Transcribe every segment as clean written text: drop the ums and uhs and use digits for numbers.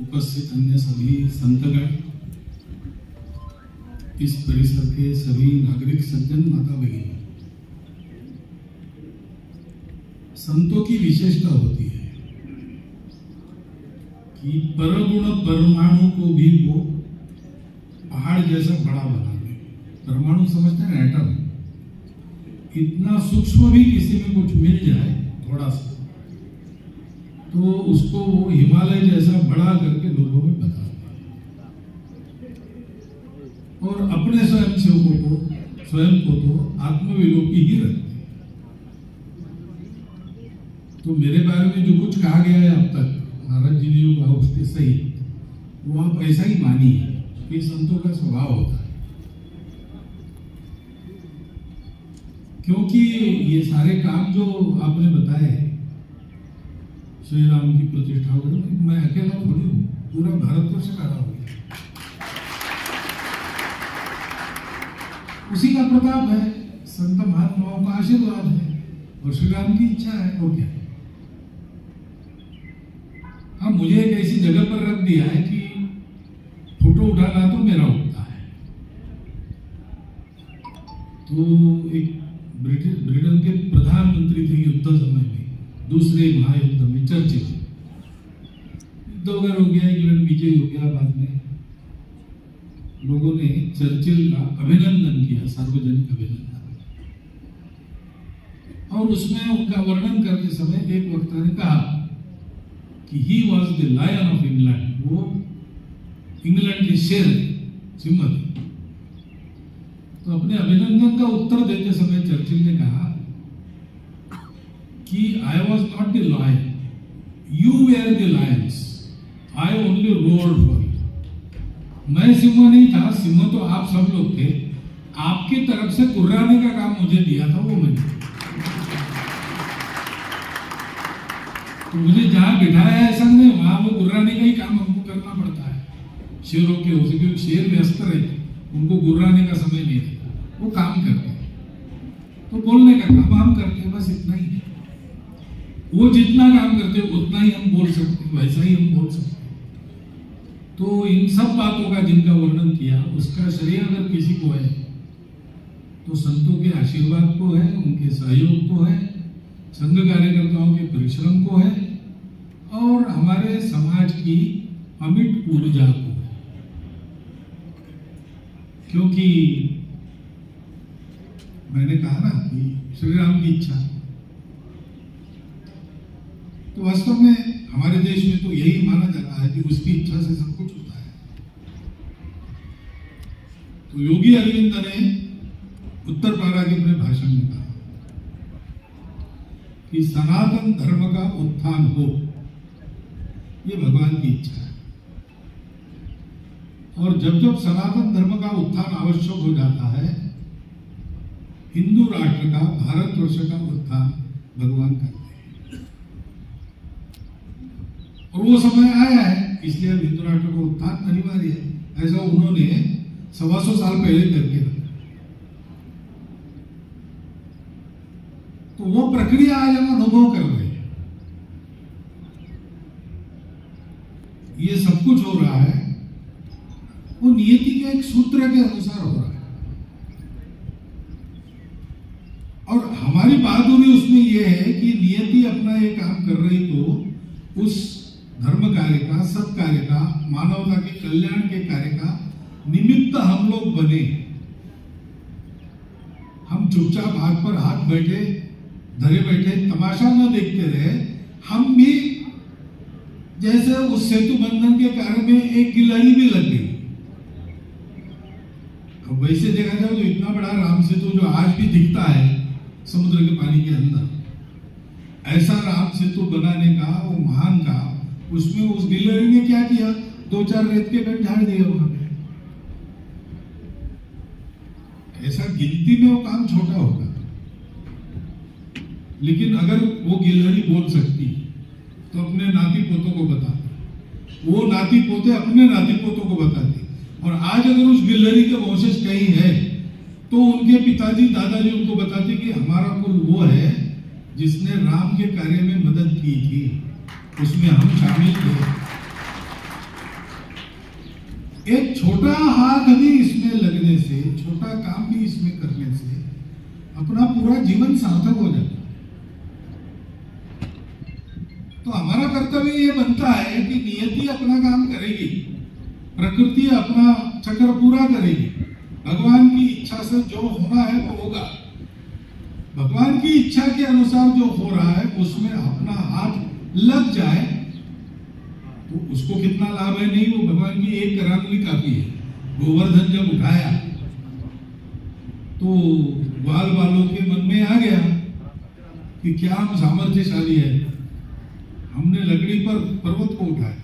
उपस्थित अन्य सभी संतगण, इस परिसर के सभी नागरिक सज्जन, माता भगिनी, संतों की विशेषता होती है कि परगुण परमाणु को भी वो पहाड़ जैसा बड़ा बना दे। परमाणु समझते हैं एटम, इतना सूक्ष्म भी किसी में कुछ मिल जाए थोड़ा सा, तो उसको वो हिमालय जैसा बड़ा करके लोगों में बता दें। और अपने स्वयं को तो आत्मविलोकी ही रखते। तो मेरे बारे में जो कुछ कहा गया है अब तक महाराज जी ने जो कहा उसके सही, वो आप ऐसा ही मानिए कि संतों का स्वभाव होता है। क्योंकि ये सारे काम जो आपने बताए, श्री राम की प्रतिष्ठा हो गई, मैं अकेला थोड़ी हूँ, पूरा भारतवर्ष खड़ा हो गया। उसी का प्रताप है, संत महात्माओं का आशीर्वाद है और श्री राम की इच्छा है। और क्या, हाँ, मुझे एक ऐसी जगह पर रख दिया है कि फोटो उठाना तो मेरा होता है। तो एक ब्रिटेन के प्रधानमंत्री थे युद्ध समय में, दूसरे महायुद्ध में, चर्चिल युद्ध वगैरह हो गया, इंग्लैंड विजय हो गया। बाद में लोगों ने चर्चिल का अभिनंदन किया, सार्वजनिक अभिनंदन, और उसमें उनका वर्णन करते समय एक वक्ता ने कहा कि he was the lion of England, वो इंग्लैंड के शेर, सिंह। तो अपने अभिनंदन का उत्तर देते समय चर्चिल ने कहा कि I was not the lion, you were the lions, I only roared for you. मैं सिंह नहीं था, सिंह तो आप सब लोग थे, आपकी तरफ से गुर्राने का काम मुझे दिया था, वो मैंने। तो मुझे जहां बिठाया है संघ ने, वहां वो गुर्राने का ही काम हमको करना पड़ता है। शेरों के हो सके, शेर व्यस्त रहते, उनको गुर्राने का समय नहीं रहता, वो काम करते हैं। तो बोलने का काम हम करते हैं, बस इतना ही है। वो जितना काम करते उतना ही हम बोल सकते, वैसा ही हम बोल सकते। तो इन सब बातों का जिनका वर्णन किया, उसका श्रेय अगर किसी को है तो संतों के आशीर्वाद को है, उनके सहयोग को है, संघ कार्यकर्ताओं के परिश्रम को है, और हमारे समाज की अमिट ऊर्जा को है। क्योंकि मैंने कहा ना कि श्री राम की इच्छा, तो वास्तव में हमारे देश में तो यही माना जाता है कि उसकी इच्छा से सब कुछ होता है। तो योगी अरविंद ने उत्तर पारा के अपने भाषण में कहा कि सनातन धर्म का उत्थान हो, ये भगवान की इच्छा है। और जब जब सनातन धर्म का उत्थान आवश्यक हो जाता है, हिंदू राष्ट्र का, भारतवर्ष का उत्थान भगवान करते हैं। और वो समय आया है, इसलिए हिंदू राष्ट्र का उत्थान अनिवार्य है। ऐसा उन्होंने 125 साल पहले करके रखा। तो वो प्रक्रिया आज हम अनुभव कर रहे हैं। ये सब कुछ हो रहा है, वो नियति के एक सूत्र के अनुसार हो रहा है। और हमारी बहादुरी उसमें यह है कि नियति अपना ये काम कर रही, तो उस धर्म कार्य का, सत् कार्य का, मानवता के कल्याण के कार्य का निमित्त हम लोग बने। हम चुपचाप हाथ पर हाथ बैठे, धरे बैठे तमाशा न देखते रहे। हम भी जैसे उस सेतु बंधन के कार्य में एक गिलहरी भी लग गई। अब वैसे देखा जाए तो इतना बड़ा राम सेतु जो आज भी दिखता है समुद्र के पानी के अंदर, ऐसा राम सेतु बनाने का वो महान का, उसमें उस गिलहरी ने क्या किया, 2-4 रेत के कण झाड़ दिए वहां पे। ऐसा गिनती में वो काम छोटा होगा, लेकिन अगर वो गिलहरी बोल सकती तो अपने नाती पोतों को बताते, वो नाती पोते अपने नाती पोतों को बताते। और आज अगर उस गिलहरी के वंशज कहीं है तो उनके पिताजी, दादाजी उनको बताते कि हमारा कुल वो है जिसने राम के कार्य में मदद की थी, उसमें हम शामिल थे। एक छोटा हाथ भी इसमें लगने से, छोटा काम भी इसमें करने से अपना पूरा जीवन सार्थक हो जाता है। तो हमारा कर्तव्य ये बनता है कि नियति अपना काम करेगी, प्रकृति अपना चक्र पूरा करेगी, भगवान की इच्छा से जो होना है वो होगा, भगवान की इच्छा के अनुसार जो हो रहा है उसमें अपना हाथ लग जाए तो उसको कितना लाभ है नहीं, वो भगवान की एक करांगुली काफी है। गोवर्धन जब उठाया तो ग्वाल वालों के मन में आ गया कि क्या हम सामर्थ्यशाली है, हमने लकड़ी पर पर्वत को उठाया।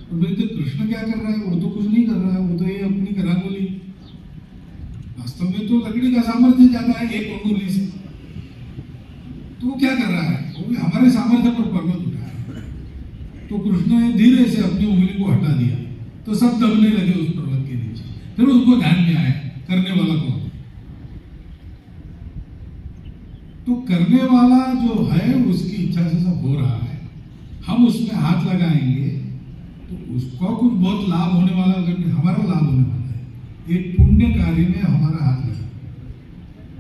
तो बोलते कृष्ण क्या कर रहा है, वो तो कुछ नहीं कर रहा है, वो तो ये अपनी करांगुली, वास्तव में तो लकड़ी का सामर्थ्य ज्यादा है एक अंगुली से, तो वो क्या कर रहा है, वो भी हमारे सामर्थ्य पर पर्वत उठाया। तो कृष्ण ने धीरे से अपनी उंगली को हटा दिया तो सब दबने लगे उस पर्वत के नीचे। फिर उनको ध्यान में आया करने वाला कौन, तो करने वाला जो है उसकी इच्छा से सब हो रहा है, हम उसमें हाथ लगाएंगे तो उसको कुछ बहुत लाभ होने वाला, अगर हमारा लाभ होने वाला है। एक पुण्य कार्य में हमारा हाथ लगा,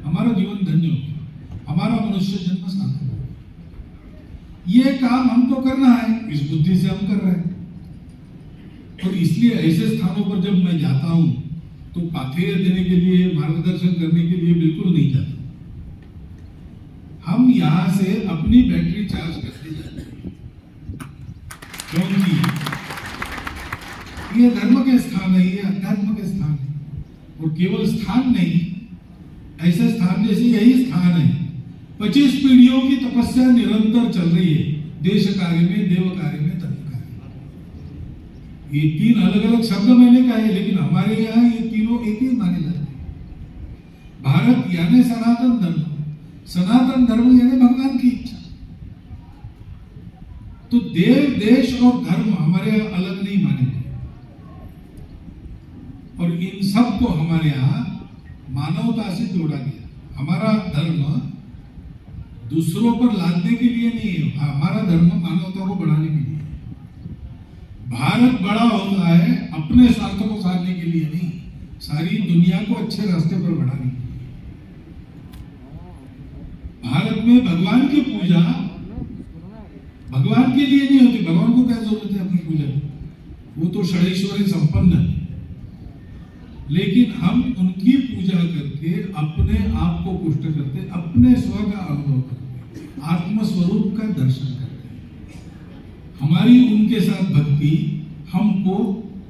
हमारा जीवन धन्य हो, हमारा मनुष्य जन्म सार्थक हो। ये काम हमको करना है, इस बुद्धि से हम कर रहे हैं। और इसलिए ऐसे स्थानों पर जब मैं जाता हूं तो पाथेय देने के लिए, मार्गदर्शन करने के लिए बिल्कुल नहीं जाता। हम यहां से अपनी बैटरी चार्ज करते जाते हैं, क्योंकि ये धर्म के स्थान है, ये अध्यात्म के स्थान है। और केवल स्थान नहीं, ऐसे स्थान जैसे यही स्थान है। 25 पीढ़ियों की तपस्या निरंतर चल रही है, देश कार्य में, देव कार्य में, धर्म कार्य में। ये 3 अलग अलग शब्द मैंने कहे, लेकिन हमारे यहाँ ये तीनों एक ही माने जाते हैं। भारत यानी सनातन धर्म, सनातन धर्म यानी भगवान की इच्छा। तो देव, देश और धर्म हमारे यहाँ अलग नहीं माने गए, और इन सब को हमारे यहाँ मानवता से जोड़ा गया। हमारा धर्म दूसरों पर लादने के लिए नहीं है, हमारा धर्म मानवता को बढ़ाने के लिए। भारत बड़ा होता है अपने स्वार्थ को साधने के लिए नहीं, सारी दुनिया को अच्छे रास्ते पर बढ़ाने के लिए। भारत में भगवान की पूजा भगवान के लिए नहीं होती, भगवान को क्या जरूरत है अपनी पूजा की, वो तो षडैश्वरी संपन्न है। लेकिन हम उनकी पूजा करके अपने आप को पुष्ट करते, अपने स्व का अनुभव करते, आत्मस्वरूप का दर्शन करते। हमारी उनके साथ भक्ति हमको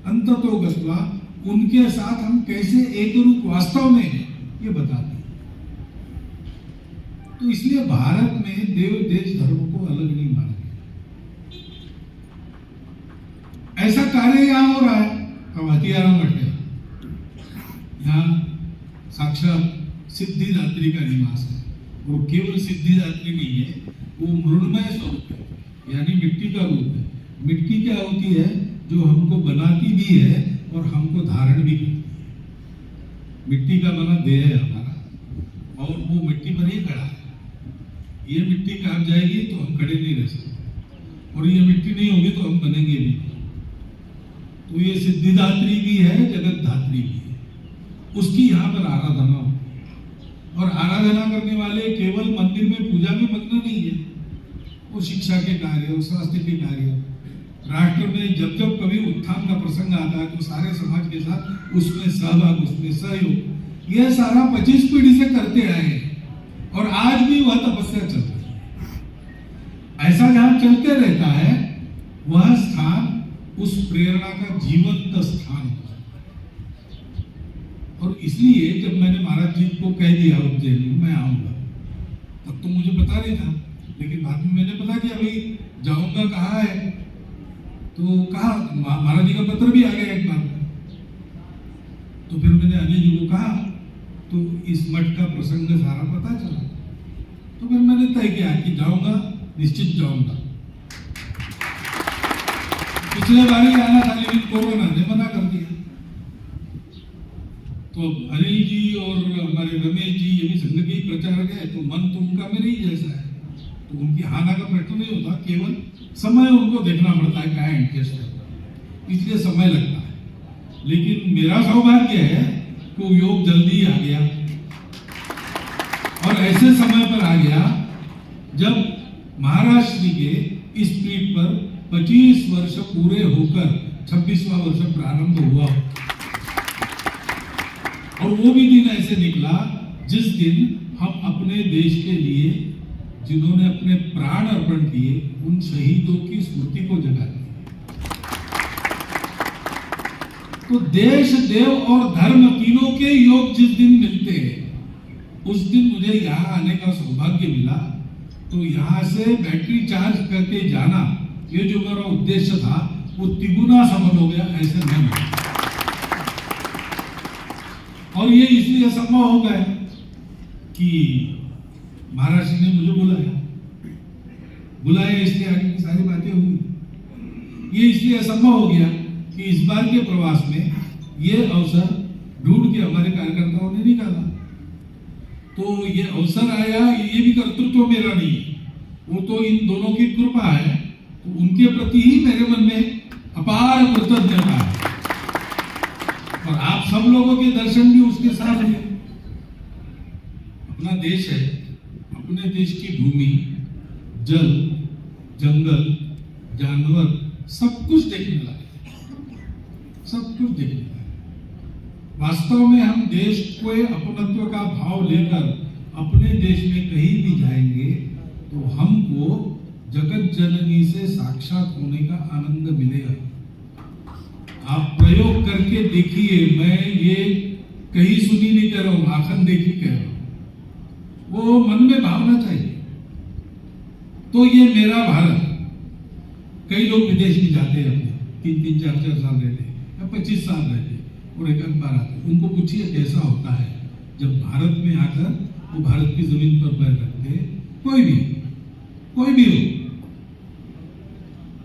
अंततोगत्वा उनके साथ हम कैसे एक रूप वास्तव में है ये बताती है। तो इसलिए भारत में देव, देश, धर्म को अलग नहीं माना गया। ऐसा कार्य यहां हो रहा है। अब हथियारा मठ है, यहाँ साक्षात सिद्धिदात्री का निवास है। वो केवल सिद्धिदात्री नहीं है, वो मृण्मय स्वरूप है, यानी मिट्टी का रूप है। मिट्टी क्या होती है, जो हमको बनाती भी है और हमको धारण भी करती है। मिट्टी का बना देह है हमारा, और वो मिट्टी पर ही खड़ा है। ये मिट्टी काट जाएगी तो हम खड़े नहीं रह सकते, और ये मिट्टी नहीं होगी तो हम बनेंगे भी। तो ये सिद्धिदात्री भी है, जगत धात्री भी है, उसकी यहाँ पर आराधना होती है। और आराधना करने वाले केवल मंदिर में पूजा में मग्न नहीं है, वो शिक्षा के कार्य, स्वास्थ्य के कार्य, राष्ट्र में जब जब कभी उत्थान का प्रसंग आता है तो सारे समाज के साथ उसमें सहभाग, उसमें सहयोग, यह सारा 25 पीढ़ी से करते आए हैं। और आज भी वह तपस्या चल रही है। ऐसा जहां चलते रहता है वह स्थान उस प्रेरणा का जीवंत स्थान होता है। और इसलिए जब मैंने महाराज जी को कह दिया उज्जैन में मैं आऊंगा, तब तो मुझे पता नहीं था, लेकिन बाद में मैंने पता कि अभी जाऊंगा कहाँ है, तो कहा महाराज जी का पत्र भी आ गया एक बार। तो फिर मैंने अनिल जी को कहा, तो इस मठ का प्रसंग सारा पता चला। तो फिर मैंने तय किया कि जाऊंगा, निश्चित जाऊंगा। पिछले बार ही आना था, लेकिन कोरोना ने मना कर दिया। तो अनिल जी और हमारे रमेश जी ये भी संघ के प्रचार गए, तो मन तो उनका मेरे ही जैसा है, तो उनकी हाना का प्रश्न नहीं होता, केवल समय उनको देखना पड़ता है क्या इंटरेस्ट है, इसलिए समय लगता है। लेकिन मेरा सौभाग्य है कि वो योग जल्दी आ गया और ऐसे समय पर आ गया जब महाराष्ट्र के इस पीठ पर 25 वर्ष पूरे होकर 26वां वर्ष प्रारंभ हुआ। और वो भी दिन ऐसे निकला जिस दिन हम अपने देश के लिए जिन्होंने अपने प्राण अर्पण किए उन शहीदों की स्मृति को जगाते। तो देश, देव और धर्म तीनों के योग जिस दिन मिलते हैं उस दिन मुझे यहाँ आने का सौभाग्य मिला। तो यहाँ से बैटरी चार्ज करके जाना, ये जो मेरा उद्देश्य था वो तिगुना सफल हो गया, ऐसे नहीं हुआ। और ये इसलिए संभव हो गया कि महाराज ने मुझे बुलाया इसलिए आगे की सारी बातें हुई। ये इसलिए असंभव हो गया कि इस बार के प्रवास में ये अवसर ढूंढ के हमारे कार्यकर्ताओं ने निकाला। तो ये अवसर आया, ये भी कर्तृत्व मेरा नहीं है, वो तो इन दोनों की कृपा है। तो उनके प्रति ही मेरे मन में अपार कृतज्ञता है और आप सब लोगों के दर्शन भी उसके साथ हुए। अपना देश है, अपने देश की भूमि, जल, जंगल, जानवर, सब कुछ देखने लायक, सब कुछ देखने लायक। वास्तव में हम देश को अपनत्व का भाव लेकर अपने देश में कहीं भी जाएंगे तो हमको जगत जननी से साक्षात होने का आनंद मिलेगा। आप प्रयोग करके देखिए, मैं ये कहीं सुनी नहीं कह रहा हूं, आंखन देखी कह रहा हूं। वो मन में भावना चाहिए। तो ये मेरा भारत, कई लोग विदेश में जाते हैं, अपने 3-3, 4-4 साल रहते या 25 साल रहते और एक बार आते। उनको पूछिए कैसा होता है जब भारत में आकर वो भारत की जमीन पर पैर रखते। कोई भी हो,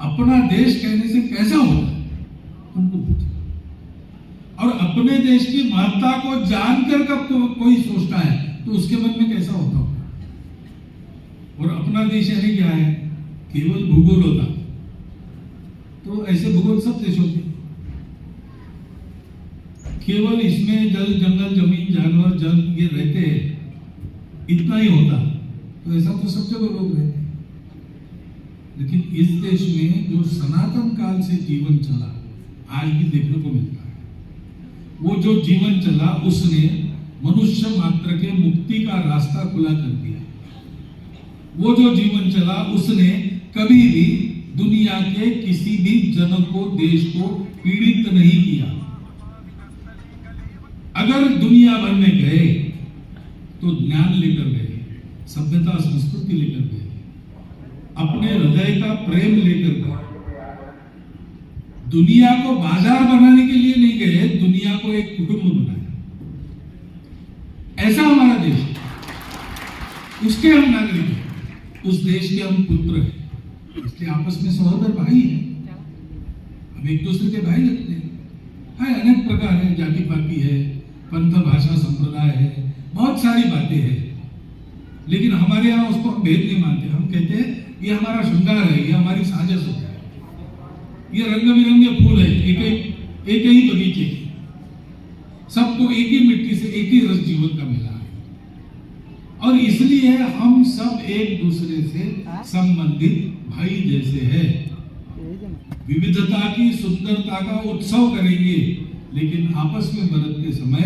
अपना देश कहने से कैसा होता है उनको पूछिए। और अपने देश की महत्ता को जानकर कब कोई सोचता है तो उसके मन में कैसा होता होगा। और अपना देश यानी क्या है? केवल भूगोल होता तो ऐसे भूगोल सब देशों के, केवल इसमें जल, जंगल, जमीन, जानवर, जल ये रहते हैं, इतना ही होता तो ऐसा तो सब जगह लोग रहते हैं। लेकिन इस देश में जो सनातन काल से जीवन चला आज भी देखने को मिलता है। वो जो जीवन चला उसने मनुष्य मात्र के मुक्ति का रास्ता खुला कर दिया। वो जो जीवन चला उसने कभी भी दुनिया के किसी भी जन को, देश को पीड़ित नहीं किया। अगर दुनिया भर में गए तो ज्ञान लेकर गए, सभ्यता संस्कृति लेकर गए, अपने हृदय का प्रेम लेकर गए। दुनिया को बाजार बनाने के लिए नहीं गए, दुनिया को एक कुटुंब बनाया। ऐसा हमारा देश है, उसके हम नागरिक हैं, उस देश के हम पुत्र हैं। इसलिए आपस में सहोदर भाई हैं, हम एक दूसरे के भाई लगते हैं। अनेक प्रकार है, जाति पाति है, पंथ भाषा संप्रदाय है, बहुत सारी बातें हैं। लेकिन हमारे यहाँ उसको हम भेद नहीं मानते। हम कहते हैं ये हमारा श्रृंगार है, ये हमारी साजिश है, ये रंग बिरंगे फूल है, एक ही बगीचे, सबको एक ही मिट्टी से एक ही रस जीवन का मिला है। और इसलिए हम सब एक दूसरे से संबंधित भाई जैसे हैं। विविधता की सुंदरता का उत्सव करेंगे, लेकिन आपस में बरतते समय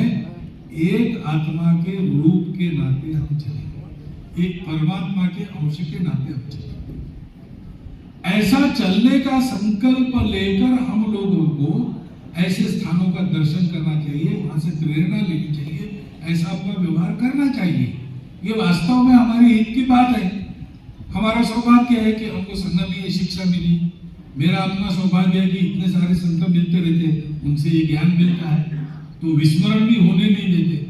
एक आत्मा के रूप के नाते हम चलेंगे, एक परमात्मा के अंश के नाते हम चलेंगे। ऐसा चलने का संकल्प लेकर हम लोगों को ऐसे स्थानों का दर्शन करना चाहिए, वहां से प्रेरणा लेनी चाहिए, ऐसा अपना व्यवहार करना चाहिए। ये वास्तव में हमारी हित की बात है। हमारा सौभाग्य है कि हमको संघ में ये शिक्षा मिली। मेरा अपना सौभाग्य है कि इतने सारे संत मिलते रहते, उनसे ये ज्ञान मिलता है, तो विस्मरण भी होने नहीं देते।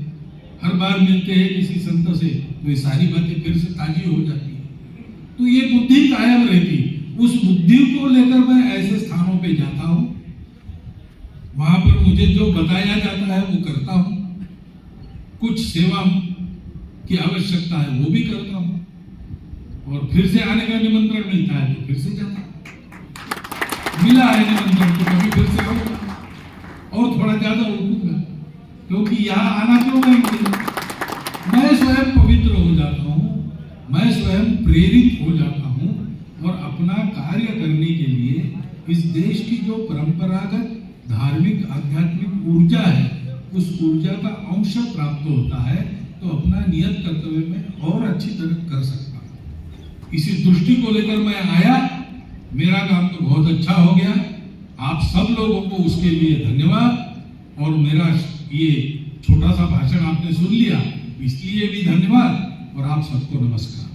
हर बार मिलते हैं किसी संत से तो ये सारी बातें फिर से ताजी हो जाती है, तो ये बुद्धि कायम रहती। उस बुद्धि को लेकर मैं ऐसे स्थानों पे जाता हूं, वहां पर मुझे जो बताया जाता है वो करता हूं, कुछ सेवा की आवश्यकता है वो भी करता हूं, और फिर से आने का निमंत्रण मिलता है तो फिर से जाता हूं। मिला है निमंत्रण तो कभी फिर से करूंगा और थोड़ा ज्यादा उठूंगा, क्योंकि यहाँ आना क्यों नहीं, मैं स्वयं पवित्र हो जाता हूँ, मैं स्वयं प्रेरित हो जाता हूँ और अपना कार्य करने के लिए इस देश की जो परंपरागत धार्मिक आध्यात्मिक ऊर्जा है, उस ऊर्जा का अंश प्राप्त होता है, तो अपना नियत कर्तव्य में और अच्छी तरह कर सकता हूँ। इसी दृष्टि को लेकर मैं आया, मेरा काम तो बहुत अच्छा हो गया। आप सब लोगों को उसके लिए धन्यवाद, और मेरा ये छोटा सा भाषण आपने सुन लिया इसलिए भी धन्यवाद, और आप सबको नमस्कार।